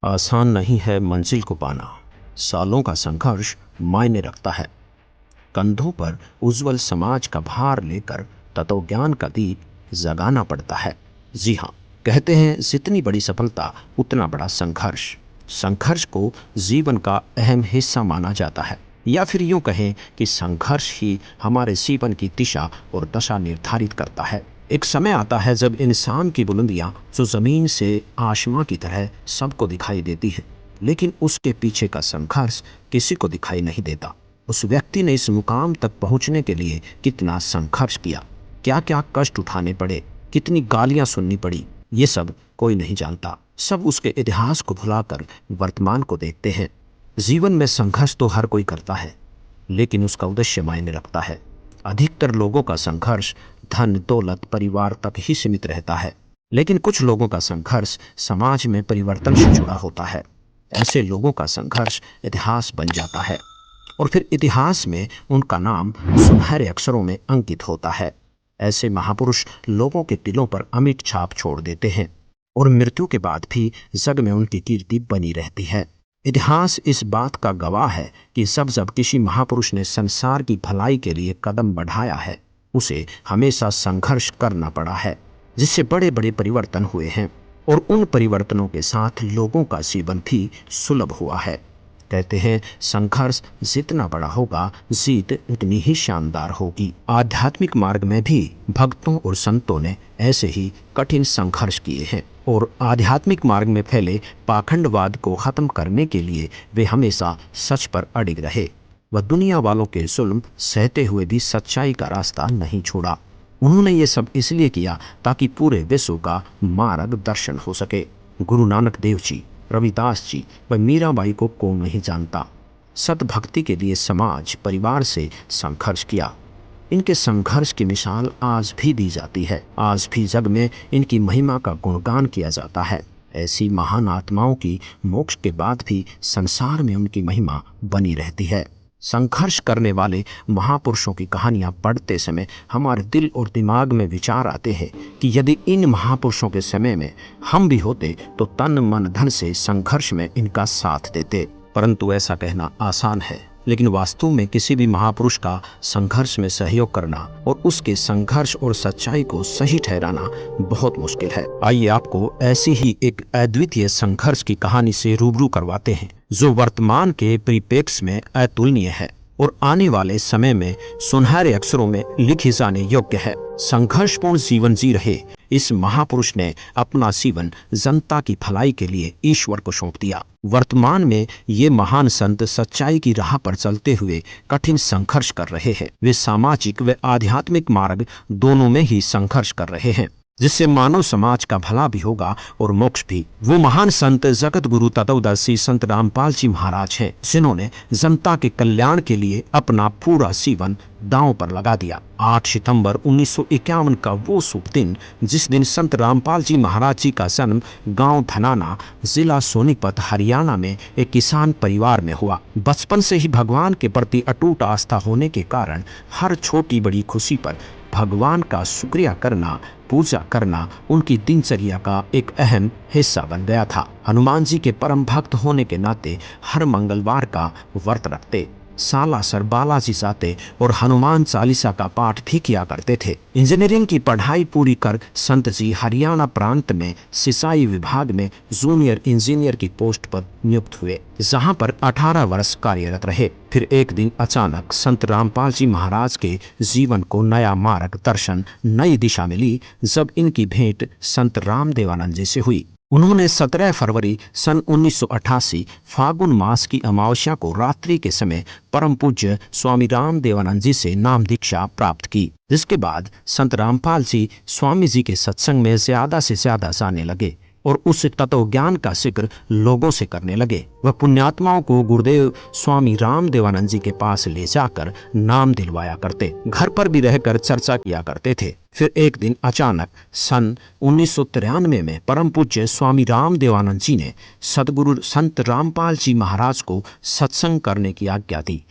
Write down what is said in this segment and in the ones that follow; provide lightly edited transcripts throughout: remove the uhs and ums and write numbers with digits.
आसान नहीं है मंजिल को पाना, सालों का संघर्ष मायने रखता है। कंधों पर उज्जवल समाज का भार लेकर तत्वज्ञान का दीप जगाना पड़ता है। जी हाँ, कहते हैं जितनी बड़ी सफलता उतना बड़ा संघर्ष। संघर्ष को जीवन का अहम हिस्सा माना जाता है, या फिर यूं कहें कि संघर्ष ही हमारे जीवन की दिशा और दशा निर्धारित करता है। एक समय आता है जब इंसान की बुलंदियां जो जमीन से आसमां की तरह सबको दिखाई देती है, लेकिन उसके पीछे का संघर्ष किसी को दिखाई नहीं देता। उस व्यक्ति ने इस मुकाम तक पहुंचने के लिए कितना संघर्ष किया, क्या क्या कष्ट उठाने पड़े, कितनी गालियां सुननी पड़ी, ये सब कोई नहीं जानता। सब उसके इतिहास को भुलाकर वर्तमान को देखते हैं। जीवन में संघर्ष तो हर कोई करता है, लेकिन उसका उद्देश्य मायने रखता है। अधिकतर लोगों का संघर्ष धन दौलत परिवार तक ही सीमित रहता है, लेकिन कुछ लोगों का संघर्ष समाज में परिवर्तन से जुड़ा होता है। ऐसे लोगों का संघर्ष इतिहास बन जाता है और फिर इतिहास में उनका नाम सुनहरे अक्षरों में अंकित होता है। ऐसे महापुरुष लोगों के दिलों पर अमिट छाप छोड़ देते हैं और मृत्यु के बाद भी जग में उनकी कीर्ति बनी रहती है। इतिहास इस बात का गवाह है कि जब किसी महापुरुष ने संसार की भलाई के लिए कदम बढ़ाया है, उसे हमेशा संघर्ष करना पड़ा है, जिससे बड़े बड़े परिवर्तन हुए हैं और उन परिवर्तनों के साथ लोगों का जीवन भी सुलभ हुआ है। कहते हैं संघर्ष जितना बड़ा होगा, जीत उतनी ही शानदार होगी। आध्यात्मिक मार्ग में भी भक्तों और संतों ने ऐसे ही कठिन संघर्ष किए हैं और आध्यात्मिक मार्ग में फैले पाखंडवाद को खत्म करने के लिए वे हमेशा सच पर अड़िग रहे। वह दुनिया वालों के जुल्म सहते हुए भी सच्चाई का रास्ता नहीं छोड़ा। उन्होंने ये सब इसलिए किया ताकि पूरे विश्व का मार्ग दर्शन हो सके। गुरु नानक देव जी, रविदास जी व मीराबाई को कौन नहीं जानता। सतभक्ति के लिए समाज परिवार से संघर्ष किया। इनके संघर्ष की मिसाल आज भी दी जाती है। आज भी जग में इनकी महिमा का गुणगान किया जाता है। ऐसी महान आत्माओं की मोक्ष के बाद भी संसार में उनकी महिमा बनी रहती है। संघर्ष करने वाले महापुरुषों की कहानियां पढ़ते समय हमारे दिल और दिमाग में विचार आते हैं कि यदि इन महापुरुषों के समय में हम भी होते तो तन मन धन से संघर्ष में इनका साथ देते। परंतु ऐसा कहना आसान है, लेकिन वास्तव में किसी भी महापुरुष का संघर्ष में सहयोग करना और उसके संघर्ष और सच्चाई को सही ठहराना बहुत मुश्किल है। आइए आपको ऐसी ही एक अद्वितीय संघर्ष की कहानी से रूबरू करवाते हैं, जो वर्तमान के परिप्रेक्ष्य में अतुलनीय है और आने वाले समय में सुनहरे अक्षरों में लिखी जाने योग्य है। संघर्षपूर्ण जीवन जी रहे इस महापुरुष ने अपना जीवन जनता की भलाई के लिए ईश्वर को सौंप दिया। वर्तमान में ये महान संत सच्चाई की राह पर चलते हुए कठिन संघर्ष कर रहे हैं। वे सामाजिक व आध्यात्मिक मार्ग दोनों में ही संघर्ष कर रहे हैं, जिससे मानव समाज का भला भी होगा और मोक्ष भी। वो महान संत जगत गुरु तत्वदर्शी संत रामपाल जी महाराज हैं, जिन्होंने जनता के कल्याण के लिए अपना पूरा जीवन दांव पर लगा दिया। 8 सितंबर 1951 का वो शुभ दिन, जिस दिन संत रामपाल जी महाराज जी का जन्म गांव धनाना, जिला सोनीपत, हरियाणा में एक किसान परिवार में हुआ। बचपन से ही भगवान के प्रति अटूट आस्था होने के कारण हर छोटी बड़ी खुशी पर भगवान का शुक्रिया करना, पूजा करना उनकी दिनचर्या का एक अहम हिस्सा बन गया था। हनुमान जी के परम भक्त होने के नाते हर मंगलवार का व्रत रखते, सालासर बालाजी जाते और हनुमान चालीसा का पाठ भी किया करते थे। इंजीनियरिंग की पढ़ाई पूरी कर संत जी हरियाणा प्रांत में सिंचाई विभाग में जूनियर इंजीनियर की पोस्ट पर नियुक्त हुए, जहां पर 18 वर्ष कार्यरत रहे। फिर एक दिन अचानक संत रामपाल जी महाराज के जीवन को नया मार्ग दर्शन, नई दिशा मिली जब इनकी भेंट संत रामदेवानंद जी से हुई। उन्होंने 17 फरवरी सन 1988 फागुन मास की अमावस्या को रात्रि के समय परम पूज्य स्वामी रामदेवानंद जी से नाम दीक्षा प्राप्त की, जिसके बाद संत रामपाल जी स्वामी जी के सत्संग में ज्यादा से ज्यादा जाने लगे और उस तत्व ज्ञान का जिक्र लोगों से करने लगे। वह पुण्यात्माओं को गुरुदेव स्वामी रामदेवानंद जी के पास ले जाकर नाम दिलवाया करते, घर पर भी रहकर चर्चा किया करते थे। फिर एक दिन अचानक सन 1993 में परम पूज्य स्वामी रामदेवानंद जी ने सदगुरु संत रामपाल जी महाराज को सत्संग करने की आज्ञा दी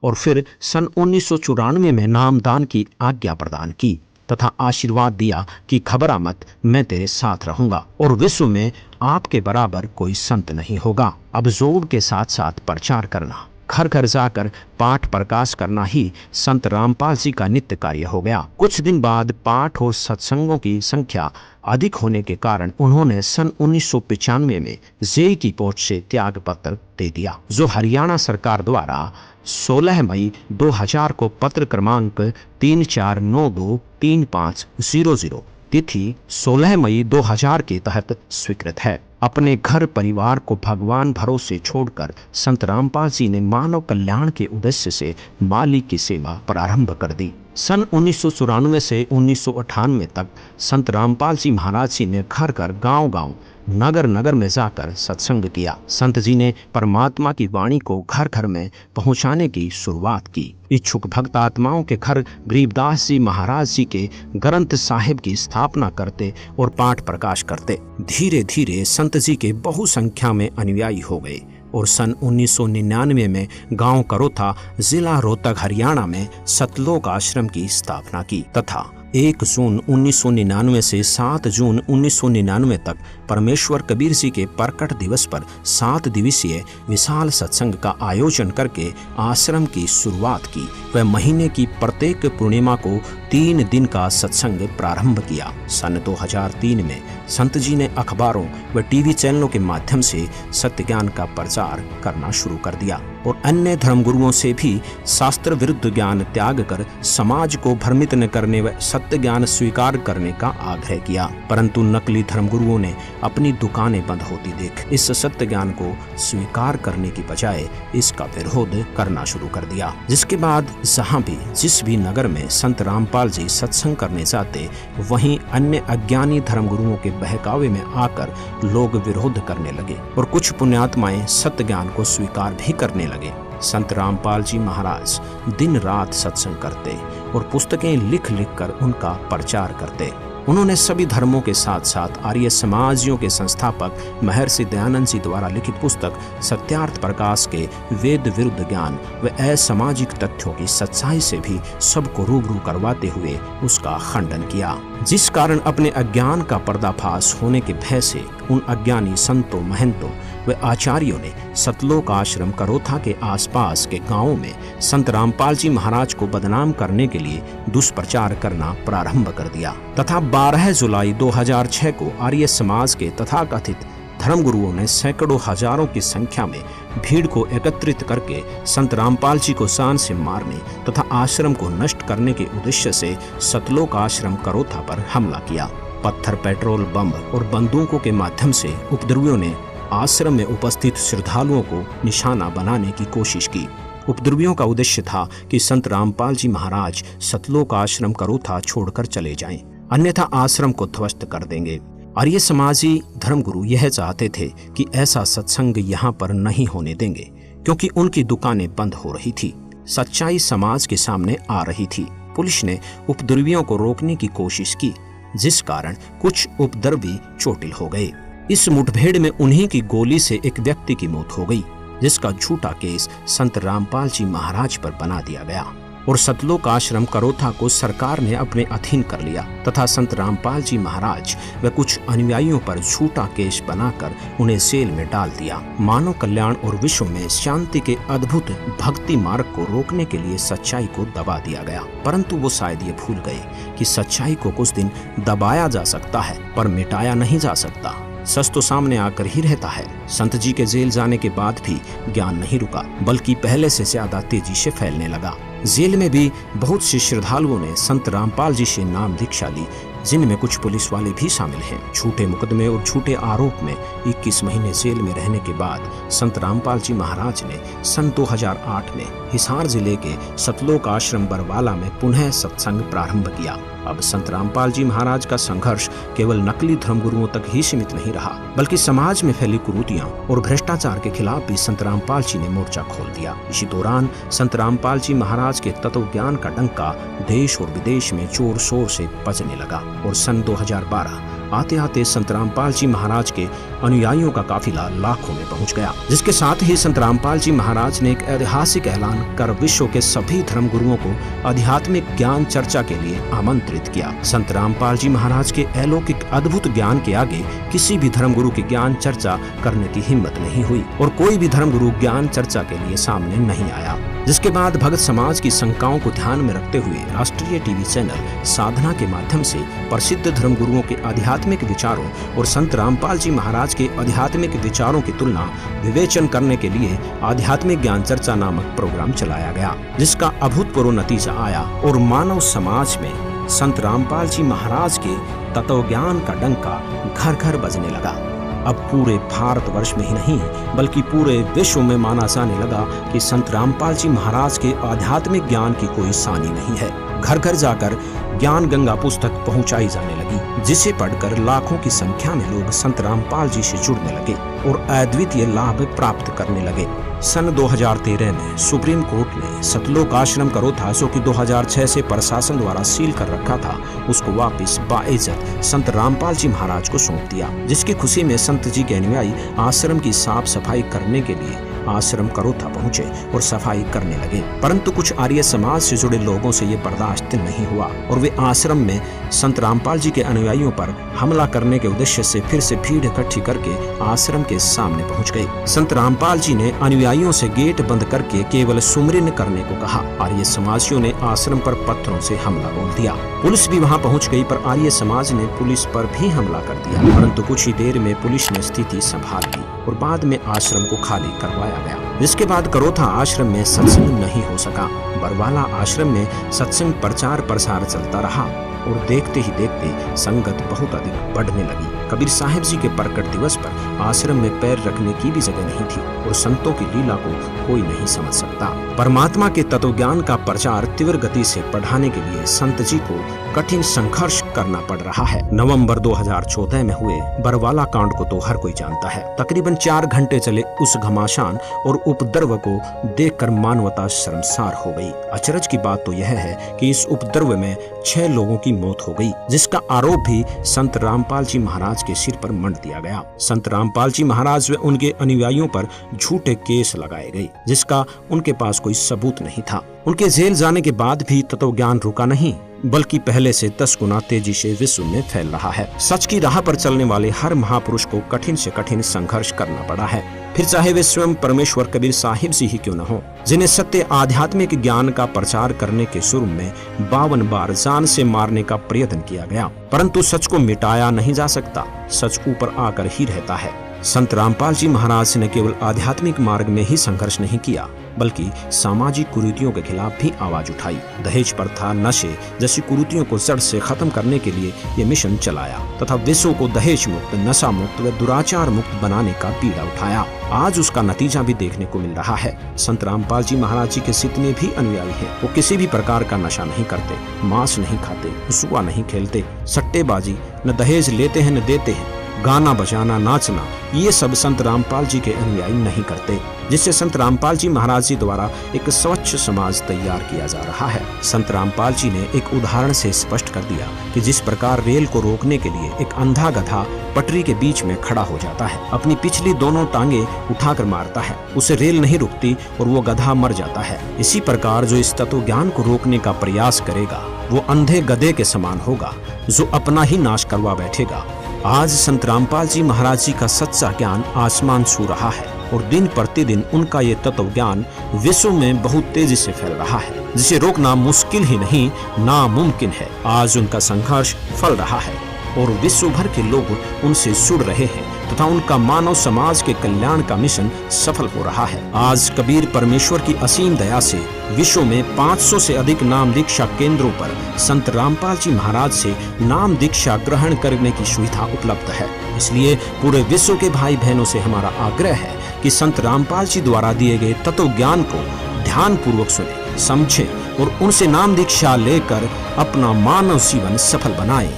और फिर सन 1994 में नामदान की आज्ञा प्रदान की। तथा आशीर्वाद दिया कि घबरा मत, मैं तेरे साथ रहूंगा और विश्व में आपके बराबर कोई संत नहीं होगा। अब जोर के साथ साथ प्रचार करना, घर घर जाकर पाठ प्रकाश करना ही संत रामपाल जी का नित्य कार्य हो गया। कुछ दिन बाद पाठ और सत्संगों की संख्या अधिक होने के कारण उन्होंने सन 1995 में जेई की पोस्ट से त्याग पत्र दे दिया, जो हरियाणा सरकार द्वारा 16 मई 2000 को पत्र क्रमांक 34923500 तिथि 16 मई 2000 के तहत स्वीकृत है। अपने घर परिवार को भगवान भरोसे छोड़कर संत रामपाल जी ने मानव कल्याण के उद्देश्य से माली की सेवा प्रारंभ कर दी। सन 1994 से 1998 तक संत रामपाल जी महाराज जी ने घर घर, गांव गांव, नगर नगर में जाकर सत्संग किया। संत जी ने परमात्मा की वाणी को घर घर में पहुंचाने की शुरुआत की। इच्छुक भक्त आत्माओं के घर गरीबदास जी महाराज जी के ग्रंथ साहिब की स्थापना करते और पाठ प्रकाश करते। धीरे धीरे संत जी के बहुसंख्या में अनुयायी हो गए और सन 1999 में गांव करोथा, जिला रोहतक, हरियाणा में सतलोक आश्रम की स्थापना की तथा 1 जून 1999 से 7 जून 1999 तक परमेश्वर कबीर जी के प्रकट दिवस पर 7 दिवसीय विशाल सत्संग का आयोजन करके आश्रम की शुरुआत की। वह महीने की प्रत्येक पूर्णिमा को 3 दिन का सत्संग प्रारंभ किया। सन 2003 में संत जी ने अखबारों व टीवी चैनलों के माध्यम से सत्य ज्ञान का प्रचार करना शुरू कर दिया और अन्य धर्मगुरुओं से भी शास्त्र विरुद्ध ज्ञान त्याग कर समाज को भ्रमित न करने व सत्य ज्ञान स्वीकार करने का आग्रह किया। परंतु नकली धर्मगुरुओं ने अपनी दुकानें बंद होती देख इस सत्य ज्ञान को स्वीकार करने की बजाय इसका विरोध करना शुरू कर दिया। जिसके बाद जहां भी जिस भी नगर में संत रामपाल जी सत्संग करने जाते, वहीं अन्य अज्ञानी धर्मगुरुओं के बहकावे में आकर लोग विरोध करने लगे और कुछ पुण्यात्माएं सत्य ज्ञान को स्वीकार भी करने लगे। संत रामपाल जी महाराज दिन रात सत्संग करते और पुस्तकें लिख लिख कर उनका प्रचार करते। उन्होंने सभी धर्मों के साथ साथ आर्य समाजियों के संस्थापक महर्षि दयानंद जी द्वारा लिखित पुस्तक सत्यार्थ प्रकाश के वेद विरुद्ध ज्ञान व असामाजिक तथ्यों की सच्चाई से भी सबको रूबरू करवाते हुए उसका खंडन किया, जिस कारण अपने अज्ञान का पर्दाफाश होने के भय से उन अज्ञानी संतों, महंतों व आचार्यों ने सतलोक आश्रम करोथा के आसपास के गांवों में संत रामपाल जी महाराज को बदनाम करने के लिए दुष्प्रचार करना प्रारंभ कर दिया तथा 12 जुलाई 2006 को आर्य समाज के तथाकथित धर्मगुरुओं ने सैकड़ों हजारों की संख्या में भीड़ को एकत्रित करके संत रामपाल जी को शान से मारने तथा आश्रम को नष्ट करने के उद्देश्य से सतलोक आश्रम करोथा पर हमला किया। पत्थर, पेट्रोल, बम और बंदूकों के माध्यम से उपद्रवियों ने आश्रम में उपस्थित श्रद्धालुओं को निशाना बनाने की कोशिश की। उपद्रवियों का उद्देश्य था कि संत रामपाल जी महाराज सतलोक आश्रम करोथा छोड़कर चले जाएं, अन्यथा आश्रम को ध्वस्त कर देंगे। आर्य समाजी धर्मगुरु यह चाहते थे कि ऐसा सत्संग यहाँ पर नहीं होने देंगे, क्योंकि उनकी दुकानें बंद हो रही थी, सच्चाई समाज के सामने आ रही थी। पुलिस ने उपद्रवियों को रोकने की कोशिश की, जिस कारण कुछ उपद्रवी चोटिल हो गए। इस मुठभेड़ में उन्हीं की गोली से एक व्यक्ति की मौत हो गई, जिसका झूठा केस संत रामपाल जी महाराज पर बना दिया गया और सतलोक आश्रम करोथा को सरकार ने अपने अधीन कर लिया तथा संत रामपाल जी महाराज व कुछ अनुयायियों पर झूठा केस बनाकर उन्हें जेल में डाल दिया। मानव कल्याण और विश्व में शांति के अद्भुत भक्ति मार्ग को रोकने के लिए सच्चाई को दबा दिया गया, परंतु वो शायद ये भूल गए कि सच्चाई को कुछ दिन दबाया जा सकता है पर मिटाया नहीं जा सकता। सच तो सामने आकर ही रहता है। संत जी के जेल जाने के बाद भी ज्ञान नहीं रुका, बल्कि पहले से ज्यादा तेजी से फैलने लगा। जेल में भी बहुत से श्रद्धालुओं ने संत रामपाल जी से नाम दीक्षा ली, जिनमें कुछ पुलिस वाले भी शामिल हैं। झूठे मुकदमे और झूठे आरोप में 21 महीने जेल में रहने के बाद संत रामपाल जी महाराज ने सन 2008 में हिसार जिले के सतलोक आश्रम बरवाला में पुनः सत्संग प्रारंभ किया। अब संत रामपाल जी महाराज का संघर्ष केवल नकली धर्मगुरुओं तक ही सीमित नहीं रहा, बल्कि समाज में फैली कुरीतियां और भ्रष्टाचार के खिलाफ भी संत रामपाल जी ने मोर्चा खोल दिया। इसी दौरान संत रामपाल जी महाराज के तत्व ज्ञान का डंका देश और विदेश में जोर शोर से बजने लगा और सन 2012 आते आते संत रामपाल जी महाराज के अनुयायियों का काफिला लाखों में पहुंच गया, जिसके साथ ही संत रामपाल जी महाराज ने एक ऐतिहासिक ऐलान कर विश्व के सभी धर्म गुरुओं को आध्यात्मिक ज्ञान चर्चा के लिए आमंत्रित किया। संत रामपाल जी महाराज के अलौकिक अद्भुत ज्ञान के आगे किसी भी धर्म गुरु की ज्ञान चर्चा करने की हिम्मत नहीं हुई और कोई भी धर्म गुरु ज्ञान चर्चा के लिए सामने नहीं आया। जिसके बाद भगत समाज की शंकाओं को ध्यान में रखते हुए राष्ट्रीय टीवी चैनल साधना के माध्यम से प्रसिद्ध धर्म गुरुओं के आध्यात्मिक विचारों और संत रामपाल जी महाराज के आध्यात्मिक विचारों की तुलना विवेचन करने के लिए आध्यात्मिक ज्ञान चर्चा नामक प्रोग्राम चलाया गया, जिसका अभूतपूर्व नतीजा आया और मानव समाज में संत रामपाल जी महाराज के तत्व ज्ञान का डंका घर घर बजने लगा। अब पूरे भारतवर्ष में ही नहीं बल्कि पूरे विश्व में माना जाने लगा कि संत रामपाल जी महाराज के आध्यात्मिक ज्ञान की कोई सानी नहीं है। घर घर जाकर ज्ञान गंगा पुस्तक पहुंचाई जाने लगी, जिसे पढ़कर लाखों की संख्या में लोग संत रामपाल जी से जुड़ने लगे और अद्वितीय लाभ प्राप्त करने लगे। सन 2013 में सुप्रीम कोर्ट ने सतलोक आश्रम करोथा, जो कि 2006 से प्रशासन द्वारा सील कर रखा था, उसको वापस बाइज्जत संत रामपाल जी महाराज को सौंप दिया, जिसकी खुशी में संत जी के अनुयायी आश्रम की साफ सफाई करने के लिए आश्रम करोथा पहुंचे और सफाई करने लगे। परंतु कुछ आर्य समाज से जुड़े लोगों से ये बर्दाश्त नहीं हुआ और वे आश्रम में संत रामपाल जी के अनुयायियों पर हमला करने के उद्देश्य से फिर से भीड़ इकट्ठी करके आश्रम के सामने पहुंच गए। संत रामपाल जी ने अनुयायियों से गेट बंद करके केवल सुमरिन करने को कहा। आर्य समाजियों ने आश्रम पर पत्थरों से हमला बोल दिया। पुलिस भी वहां पहुंच गई, पर आर्य समाज ने पुलिस पर भी हमला कर दिया। परंतु कुछ ही देर में पुलिस ने स्थिति संभाल ली और बाद में आश्रम को खाली करवाया गया। जिसके बाद करोथा आश्रम में सत्संग नहीं हो सका। बरवाला आश्रम में सत्संग प्रचार प्रसार चलता रहा और देखते ही देखते संगत बहुत अधिक बढ़ने लगी। कबीर साहिब जी के प्रकट दिवस पर आश्रम में पैर रखने की भी जगह नहीं थी और संतों की लीला को कोई नहीं समझ सकता। परमात्मा के तत्व ज्ञान का प्रचार तीव्र गति से बढ़ाने के लिए संत जी को कठिन संघर्ष करना पड़ रहा है। नवंबर 2014 में हुए बरवाला कांड को तो हर कोई जानता है। तकरीबन 4 घंटे चले उस घमासान और उपद्रव को देखकर मानवता शर्मसार हो गई। अचरज की बात तो यह है कि इस उपद्रव में 6 लोगों की मौत हो गई, जिसका आरोप भी संत रामपाल जी महाराज के सिर पर मंड दिया गया। संत रामपाल जी महाराज व उनके अनुयायियों पर झूठे केस लगाए गए, जिसका उनके पास कोई सबूत नहीं था। उनके जेल जाने के बाद भी तत्व ज्ञान रुका नहीं, बल्कि पहले से 10 गुना तेजी से विश्व में फैल रहा है। सच की राह पर चलने वाले हर महापुरुष को कठिन से कठिन संघर्ष करना पड़ा है, फिर चाहे वे स्वयं परमेश्वर कबीर साहिब जी ही क्यों न हो, जिन्हें सत्य आध्यात्मिक ज्ञान का प्रचार करने के शुरू में 52 बार जान से मारने का प्रयत्न किया गया, परंतु सच को मिटाया नहीं जा सकता। सच ऊपर आकर ही रहता है। संत रामपाल जी महाराज ने केवल आध्यात्मिक मार्ग में ही संघर्ष नहीं किया, बल्कि सामाजिक कुरीतियों के खिलाफ भी आवाज उठाई। दहेज प्रथा, नशे जैसी कुरीतियों को जड़ से खत्म करने के लिए ये मिशन चलाया तथा विश्व को दहेज मुक्त, नशा मुक्त व दुराचार मुक्त बनाने का बीड़ा उठाया। आज उसका नतीजा भी देखने को मिल रहा है। संत रामपाल जी महाराज जी के जितने भी अनुयायी हैं, वो किसी भी प्रकार का नशा नहीं करते, मांस नहीं खाते, जुआ नहीं खेलते, सट्टेबाजी न दहेज लेते हैं न देते हैं, गाना बजाना, नाचना, ये सब संत रामपाल जी के अनुयायी नहीं करते, जिससे संत रामपाल जी महाराज जी द्वारा एक स्वच्छ समाज तैयार किया जा रहा है। संत रामपाल जी ने एक उदाहरण से स्पष्ट कर दिया कि जिस प्रकार रेल को रोकने के लिए एक अंधा गधा पटरी के बीच में खड़ा हो जाता है, अपनी पिछली दोनों टांगे उठाकर मारता है, उसे रेल नहीं रुकती और वो गधा मर जाता है। इसी प्रकार जो इस तत्व ज्ञान को रोकने का प्रयास करेगा, वो अंधे गधे के समान होगा, जो अपना ही नाश करवा बैठेगा। आज संत रामपाल जी महाराज जी का सच्चा ज्ञान आसमान छू रहा है और दिन प्रतिदिन उनका ये तत्व ज्ञान विश्व में बहुत तेजी से फैल रहा है, जिसे रोकना मुश्किल ही नहीं नामुमकिन है। आज उनका संघर्ष फल रहा है और विश्व भर के लोग उनसे जुड़ रहे हैं तथा उनका मानव समाज के कल्याण का मिशन सफल हो रहा है। आज कबीर परमेश्वर की असीम दया से विश्व में 500 से अधिक नाम दीक्षा केंद्रों पर संत रामपाल जी महाराज से नाम दीक्षा ग्रहण करने की सुविधा उपलब्ध है। इसलिए पूरे विश्व के भाई बहनों से हमारा आग्रह है कि संत रामपाल जी द्वारा दिए गए तत्व ज्ञान को ध्यान पूर्वक सुने, समझें और उनसे नाम दीक्षा लेकर अपना मानव जीवन सफल बनाएं।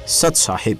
सत साहिब।